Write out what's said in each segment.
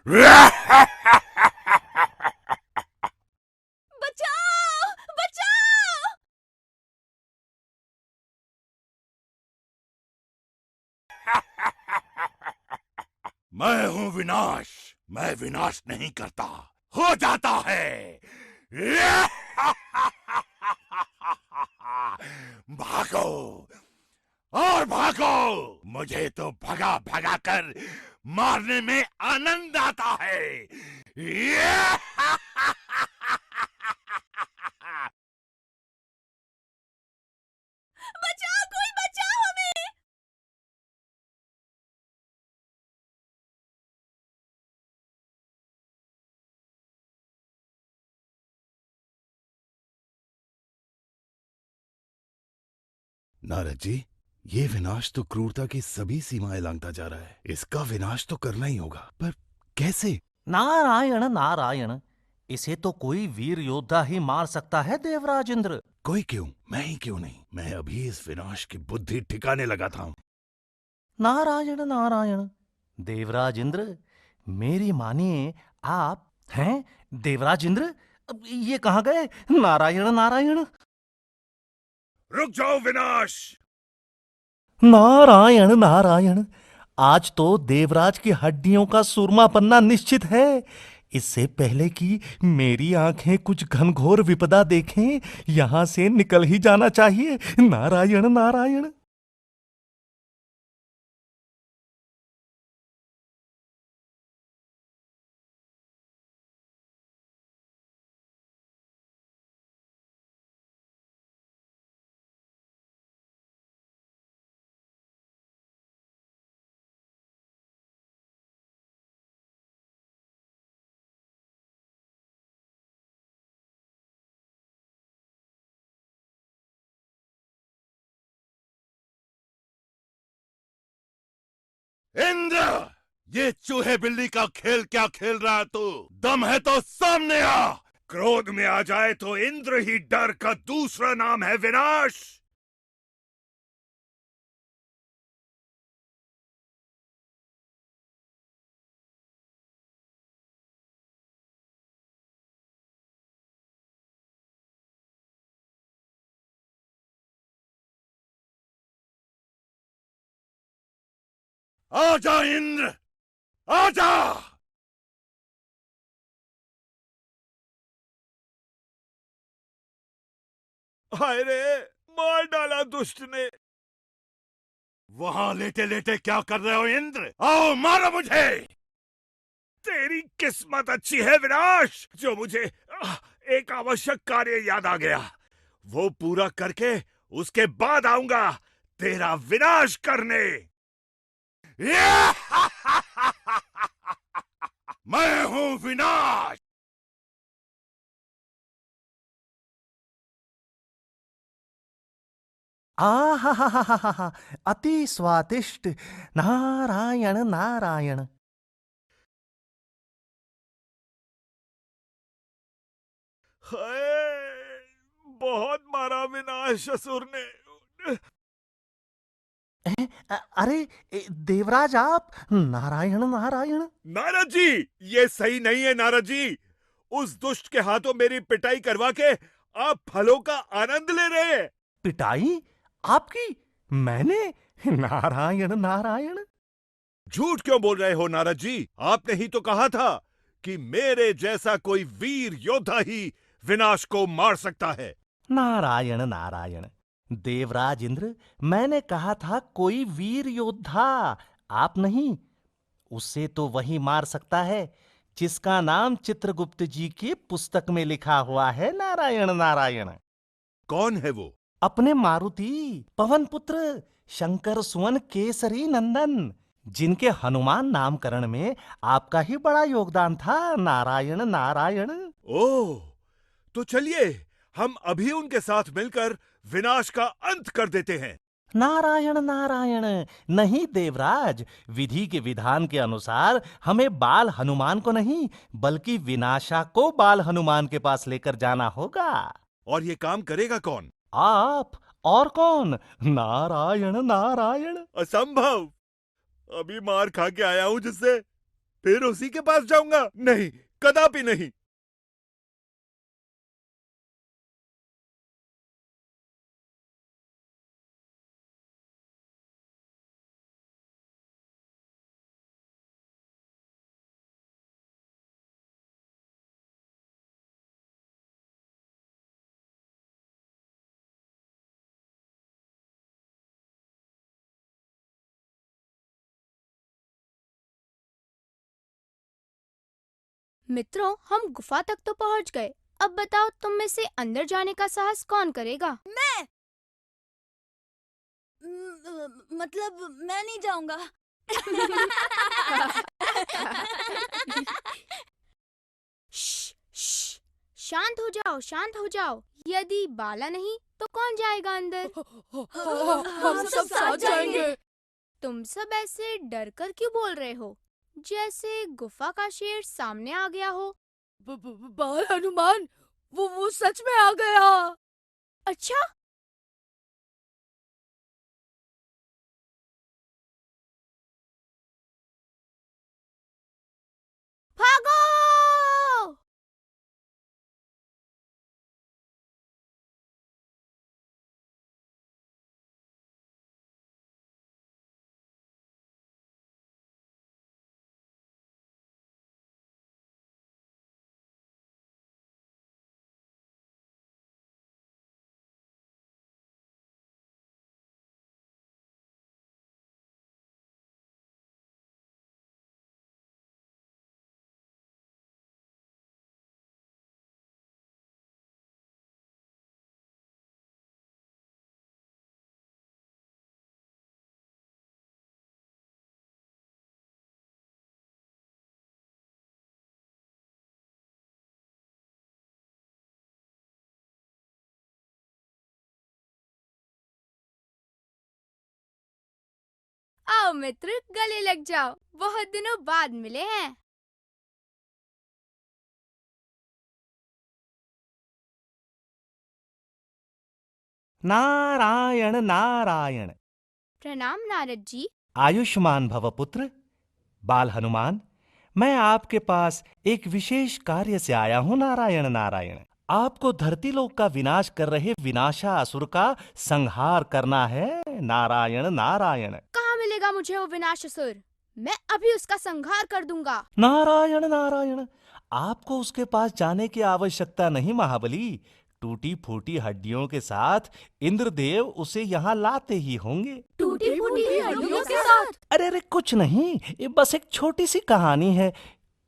बचाओ! बचाओ! मैं हूं विनाश। मैं विनाश नहीं करता, हो जाता है। भागो और भागो। मुझे तो भगा भगा कर मारने में आनंद आता है। बचाओ! कोई बचाओ हमें! नारद जी, ये विनाश तो क्रूरता की सभी सीमाएं लांघता जा रहा है। इसका विनाश तो करना ही होगा, पर कैसे? नारायण नारायण, इसे तो कोई वीर योद्धा ही मार सकता है देवराज इंद्र। कोई क्यों? मैं ही क्यों नहीं? मैं अभी इस विनाश की बुद्धि ठिकाने लगाता हूं। नारायण नारायण, देवराज इंद्र, मेरी मानिए। आप हैं देवराज इंद्र? अब ये कहाँ गए? नारायण नारायण। रुक जाओ विनाश। नारायण नारायण, आज तो देवराज की हड्डियों का सूरमा बनना निश्चित है। इससे पहले कि मेरी आंखें कुछ घनघोर विपदा देखें, यहां से निकल ही जाना चाहिए। नारायण नारायण। इंद्र, ये चूहे बिल्ली का खेल क्या खेल रहा है तू? दम है तो सामने आ। क्रोध में आ जाए तो इंद्र ही डर का दूसरा नाम है विनाश। आजा इंद्र, आजा। हाय रे, मार डाला दुष्ट ने। वहां लेटे लेटे क्या कर रहे हो इंद्र? आओ मारो मुझे। तेरी किस्मत अच्छी है विनाश, जो मुझे एक आवश्यक कार्य याद आ गया। वो पूरा करके उसके बाद आऊंगा तेरा विनाश करने। मैं हूं विनाश। आहा, अति स्वादिष्ट। नारायण नारायण। हाय, बहुत मारा विनाश असुर ने। अरे देवराज आप? नारायण नारायण। नारद जी, ये सही नहीं है नारद जी। उस दुष्ट के हाथों मेरी पिटाई करवा के आप फलों का आनंद ले रहे हैं। पिटाई आपकी? मैंने? नारायण नारायण। झूठ क्यों बोल रहे हो नारद जी? आपने ही तो कहा था कि मेरे जैसा कोई वीर योद्धा ही विनाश को मार सकता है। नारायण नारायण, देवराज इंद्र, मैंने कहा था कोई वीर योद्धा, आप नहीं। उसे तो वही मार सकता है जिसका नाम चित्रगुप्त जी की पुस्तक में लिखा हुआ है। नारायण नारायण। कौन है वो? अपने मारुति, पवन पुत्र, शंकर सुवन केसरी नंदन, जिनके हनुमान नामकरण में आपका ही बड़ा योगदान था। नारायण नारायण। ओह, तो चलिए हम अभी उनके साथ मिलकर विनाश का अंत कर देते हैं। नारायण नारायण, नहीं देवराज, विधि के विधान के अनुसार हमें बाल हनुमान को नहीं बल्कि विनाशा को बाल हनुमान के पास लेकर जाना होगा। और ये काम करेगा कौन? आप और कौन? नारायण नारायण। असंभव। अभी मार खा के आया हूं जिससे। फिर उसी के पास जाऊंगा? नहीं, कदापि नहीं। मित्रों, हम गुफा तक तो पहुंच गए। अब बताओ, तुम में से अंदर जाने का साहस कौन करेगा? मैं। मतलब मैं नहीं जाऊंगा। श्श, शांत हो जाओ, शांत हो जाओ। यदि बाला नहीं तो कौन जाएगा अंदर? हम सब साथ जाएंगे। तुम सब ऐसे डर कर क्यों बोल रहे हो, जैसे गुफा का शेर सामने आ गया हो? बाल हनुमान, वो सच में आ गया। अच्छा, भागो! आओ मित्र, गले लग जाओ। बहुत दिनों बाद मिले हैं। नारायण नारायण। प्रणाम नारद जी। आयुष्मान भव पुत्र। बाल हनुमान, मैं आपके पास एक विशेष कार्य से आया हूं। नारायण नारायण। आपको धरती लोक का विनाश कर रहे विनाशासुर का संहार करना है। नारायण नारायण। कहाँ मिलेगा मुझे वो विनाशासुर? मैं अभी उसका संहार कर दूंगा। नारायण नारायण। आपको उसके पास जाने की आवश्यकता नहीं महाबली। टूटी फूटी हड्डियों के साथ इंद्रदेव उसे यहाँ लाते ही होंगे। टूटी फूटी हड्डियों के साथ? अरे अरे कुछ नहीं, ये बस एक छोटी सी कहानी है।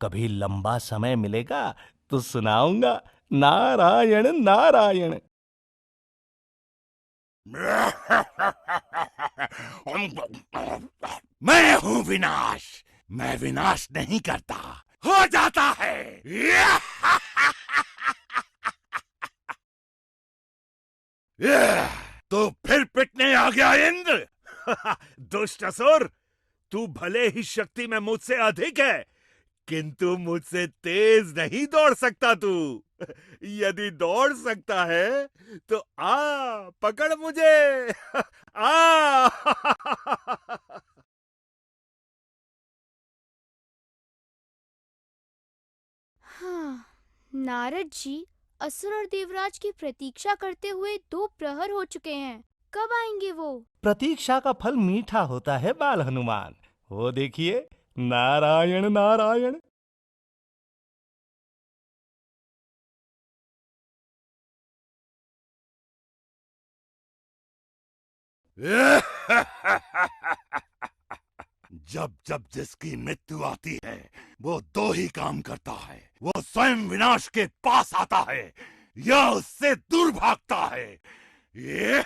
कभी लंबा समय मिलेगा तो सुनाऊंगा। नारायण नारायण। मैं हूं विनाश। मैं विनाश नहीं करता, हो जाता है। तो फिर पिटने आ गया इंद्र? दुष्ट असुर, तू भले ही शक्ति में मुझसे अधिक है, किंतु मुझसे तेज नहीं दौड़ सकता तू। यदि दौड़ सकता है तो आ पकड़ मुझे। आ। हाँ, नारद जी, असुर और देवराज की प्रतीक्षा करते हुए 2 प्रहर हो चुके हैं। कब आएंगे वो? प्रतीक्षा का फल मीठा होता है बाल हनुमान। वो देखिए, नारायण नारायण। जब जब जिसकी मृत्यु आती है, वो 2 ही काम करता है। वो स्वयं विनाश के पास आता है या उससे दूर भागता है। ये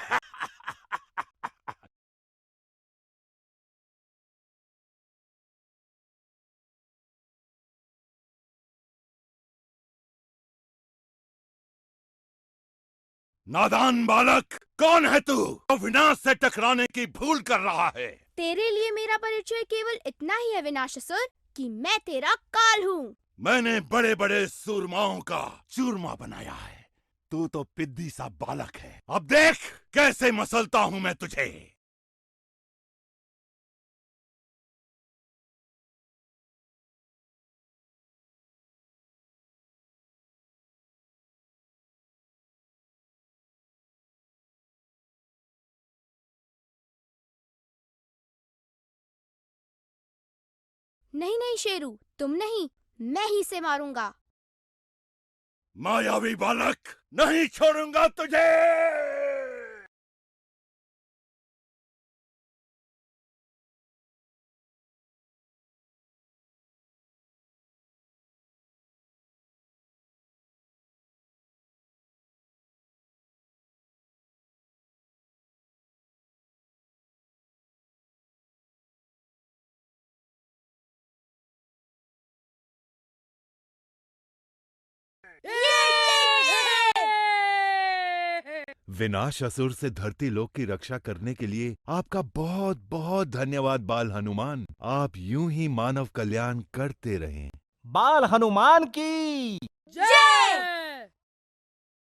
नादान बालक, कौन है तू? तो विनाश से टकराने की भूल कर रहा है। तेरे लिए मेरा परिचय केवल इतना ही है विनाशासुर, कि मैं तेरा काल हूँ। मैंने बड़े बड़े सूरमाओं का चूरमा बनाया है। तू तो पिद्दी सा बालक है। अब देख कैसे मसलता हूं मैं तुझे। नहीं नहीं शेरू, तुम नहीं, मैं ही से मारूंगा। मायावी बालक, नहीं छोड़ूंगा तुझे। विनाश असुर से धरती लोक की रक्षा करने के लिए आपका बहुत बहुत धन्यवाद बाल हनुमान। आप यूं ही मानव कल्याण करते रहें। बाल हनुमान की जय।